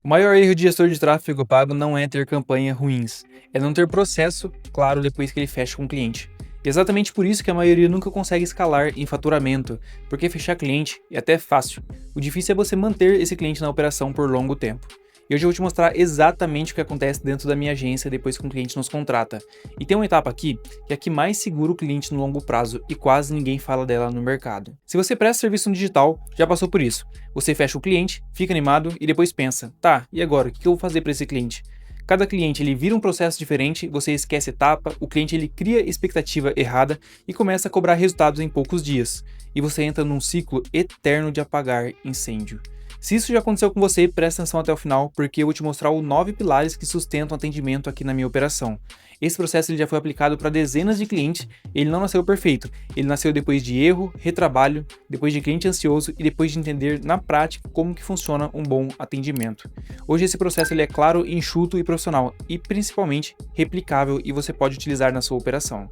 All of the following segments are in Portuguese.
O maior erro de gestor de tráfego pago não é ter campanhas ruins, é não ter processo claro depois que ele fecha com o cliente. E exatamente por isso que a maioria nunca consegue escalar em faturamento, porque fechar cliente é até fácil. O difícil é você manter esse cliente na operação por longo tempo. E hoje eu vou te mostrar exatamente o que acontece dentro da minha agência depois que um cliente nos contrata. E tem uma etapa aqui que é a que mais segura o cliente no longo prazo e quase ninguém fala dela no mercado. Se você presta serviço no digital, já passou por isso. Você fecha o cliente, fica animado e depois pensa, tá, e agora, o que eu vou fazer para esse cliente? Cada cliente ele vira um processo diferente, você esquece etapa, o cliente ele cria expectativa errada e começa a cobrar resultados em poucos dias. E você entra num ciclo eterno de apagar incêndio. Se isso já aconteceu com você, presta atenção até o final, porque eu vou te mostrar os 9 pilares que sustentam o atendimento aqui na minha operação. Esse processo ele já foi aplicado para dezenas de clientes, ele não nasceu perfeito, ele nasceu depois de erro, retrabalho, depois de cliente ansioso e depois de entender na prática como que funciona um bom atendimento. Hoje esse processo ele é claro, enxuto e profissional, e principalmente replicável e você pode utilizar na sua operação.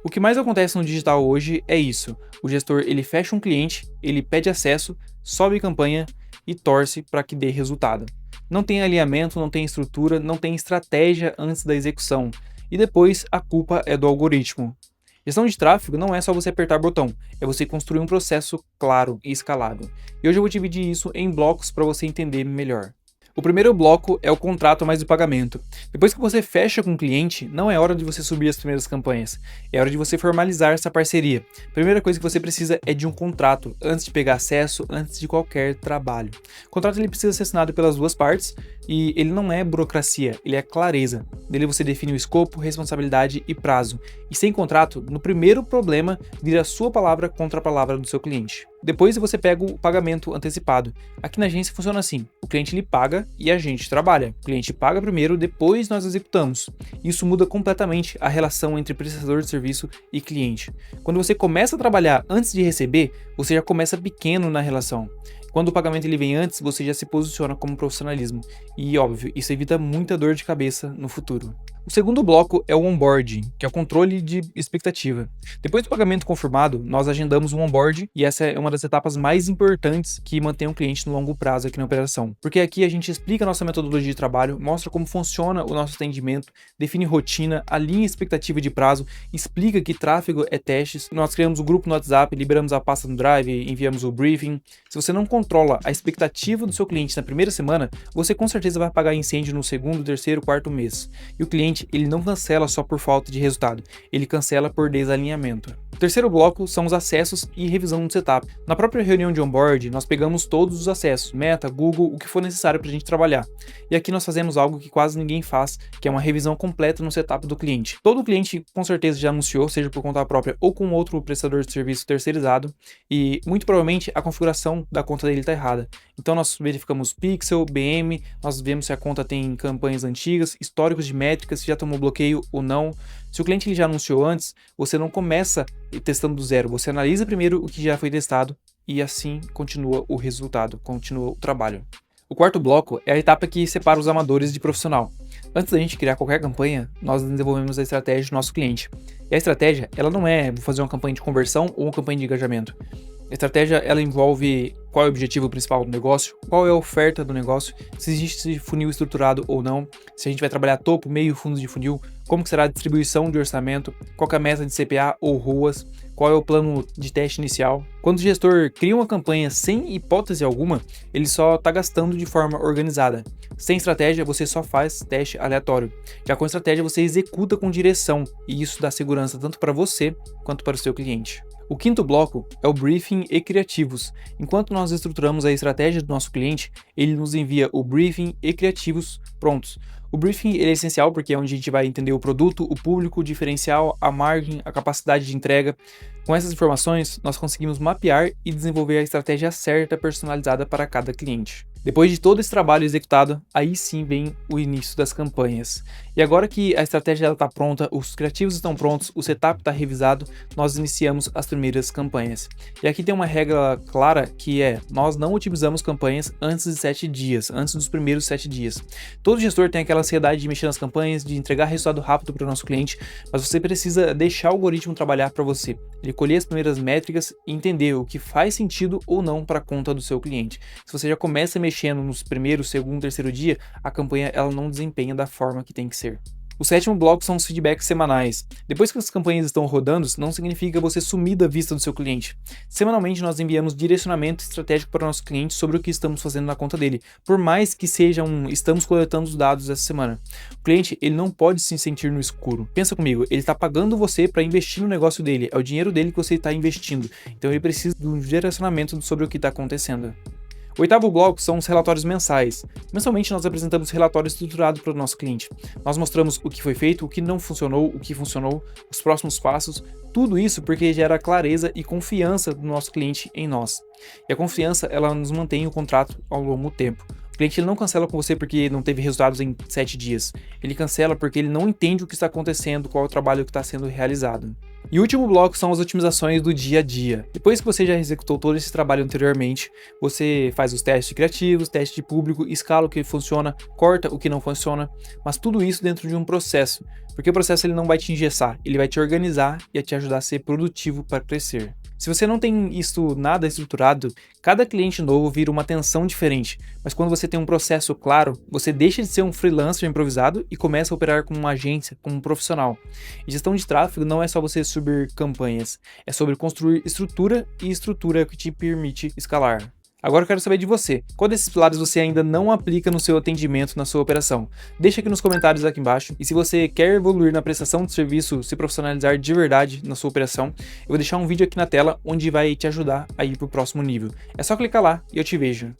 O que mais acontece no digital hoje é isso, o gestor ele fecha um cliente, ele pede acesso, sobe campanha, e torce para que dê resultado. Não tem alinhamento, não tem estrutura, não tem estratégia antes da execução. E depois a culpa é do algoritmo. Gestão de tráfego não é só você apertar botão, é você construir um processo claro e escalável. E hoje eu vou dividir isso em blocos para você entender melhor. O primeiro bloco é o contrato mais o pagamento. Depois que você fecha com o cliente, não é hora de você subir as primeiras campanhas, é hora de você formalizar essa parceria. A primeira coisa que você precisa é de um contrato, antes de pegar acesso, antes de qualquer trabalho. O contrato ele precisa ser assinado pelas duas partes e ele não é burocracia, ele é clareza. Nele você define o escopo, responsabilidade e prazo. E sem contrato, no primeiro problema, vira a sua palavra contra a palavra do seu cliente. Depois você pega o pagamento antecipado. Aqui na agência funciona assim, o cliente ele paga e a gente trabalha. O cliente paga primeiro, depois nós executamos. Isso muda completamente a relação entre prestador de serviço e cliente. Quando você começa a trabalhar antes de receber, você já começa pequeno na relação. Quando o pagamento ele vem antes, você já se posiciona como profissionalismo. E óbvio, isso evita muita dor de cabeça no futuro. O segundo bloco é o onboarding, que é o controle de expectativa. Depois do pagamento confirmado, nós agendamos um onboarding e essa é uma das etapas mais importantes que mantém o cliente no longo prazo aqui na operação. Porque aqui a gente explica a nossa metodologia de trabalho, mostra como funciona o nosso atendimento, define rotina, alinha expectativa de prazo, explica que tráfego é testes, nós criamos o grupo no WhatsApp, liberamos a pasta no Drive, enviamos o briefing. Se você não controla a expectativa do seu cliente na primeira semana, você com certeza vai apagar incêndio no segundo, terceiro, quarto mês. E o cliente ele não cancela só por falta de resultado, ele cancela por desalinhamento. O terceiro bloco são os acessos e revisão do setup. Na própria reunião de onboard, nós pegamos todos os acessos, Meta, Google, o que for necessário para a gente trabalhar. E aqui nós fazemos algo que quase ninguém faz, que é uma revisão completa no setup do cliente. Todo cliente com certeza já anunciou, seja por conta própria ou com outro prestador de serviço terceirizado, e muito provavelmente a configuração da conta dele está errada. Então nós verificamos pixel, BM, nós vemos se a conta tem campanhas antigas, históricos de métricas, se já tomou bloqueio ou não. Se o cliente ele já anunciou antes, você não começa testando do zero, você analisa primeiro o que já foi testado e assim continua o resultado, continua o trabalho. O quarto bloco é a etapa que separa os amadores de profissional. Antes da gente criar qualquer campanha, nós desenvolvemos a estratégia do nosso cliente. E a estratégia, ela não é vou fazer uma campanha de conversão ou uma campanha de engajamento. A estratégia, ela envolve qual é o objetivo principal do negócio, qual é a oferta do negócio, se existe funil estruturado ou não, se a gente vai trabalhar topo, meio, fundos de funil, como que será a distribuição de orçamento, qual é a meta de CPA ou ROAS, qual é o plano de teste inicial. Quando o gestor cria uma campanha sem hipótese alguma, ele só está gastando de forma organizada. Sem estratégia, você só faz teste aleatório. Já com estratégia, você executa com direção, e isso dá segurança tanto para você quanto para o seu cliente. O quinto bloco é o briefing e criativos. Enquanto nós estruturamos a estratégia do nosso cliente, ele nos envia o briefing e criativos prontos. O briefing ele é essencial porque é onde a gente vai entender o produto, o público, o diferencial, a margem, a capacidade de entrega. Com essas informações, nós conseguimos mapear e desenvolver a estratégia certa personalizada para cada cliente. Depois de todo esse trabalho executado, aí sim vem o início das campanhas. E agora que a estratégia está pronta, os criativos estão prontos, o setup está revisado, nós iniciamos as primeiras campanhas. E aqui tem uma regra clara que é, nós não otimizamos campanhas antes de 7 dias, antes dos primeiros 7 dias. Todo gestor tem aquela ansiedade de mexer nas campanhas, de entregar resultado rápido para o nosso cliente, mas você precisa deixar o algoritmo trabalhar para você. Ele colher as primeiras métricas e entender o que faz sentido ou não para a conta do seu cliente. Se você já começa a mexendo nos primeiro, segundo, terceiro dia, a campanha ela não desempenha da forma que tem que ser. O sétimo bloco são os feedbacks semanais. Depois que as campanhas estão rodando, não significa você sumir da vista do seu cliente. Semanalmente nós enviamos direcionamento estratégico para o nosso cliente sobre o que estamos fazendo na conta dele, por mais que seja estamos coletando os dados essa semana. O cliente ele não pode se sentir no escuro. Pensa comigo, ele está pagando você para investir no negócio dele, é o dinheiro dele que você está investindo, então ele precisa de um direcionamento sobre o que está acontecendo. O oitavo bloco são os relatórios mensais. Mensalmente nós apresentamos relatório estruturado para o nosso cliente. Nós mostramos o que foi feito, o que não funcionou, o que funcionou, os próximos passos, tudo isso porque gera clareza e confiança do nosso cliente em nós. E a confiança, ela nos mantém o contrato ao longo do tempo. O cliente ele não cancela com você porque não teve resultados em 7 dias. Ele cancela porque ele não entende o que está acontecendo, qual é o trabalho que está sendo realizado. E o último bloco são as otimizações do dia a dia. Depois que você já executou todo esse trabalho anteriormente, você faz os testes criativos, testes de público, escala o que funciona, corta o que não funciona, mas tudo isso dentro de um processo, porque o processo ele não vai te engessar, ele vai te organizar e a te ajudar a ser produtivo para crescer. Se você não tem isso nada estruturado, cada cliente novo vira uma atenção diferente, mas quando você tem um processo claro, você deixa de ser um freelancer improvisado e começa a operar como uma agência, como um profissional. E gestão de tráfego não é só você subir campanhas, é sobre construir estrutura e estrutura que te permite escalar. Agora eu quero saber de você, qual desses pilares você ainda não aplica no seu atendimento, na sua operação? Deixa aqui nos comentários aqui embaixo, e se você quer evoluir na prestação de serviço, se profissionalizar de verdade na sua operação, eu vou deixar um vídeo aqui na tela onde vai te ajudar a ir para o próximo nível. É só clicar lá e eu te vejo.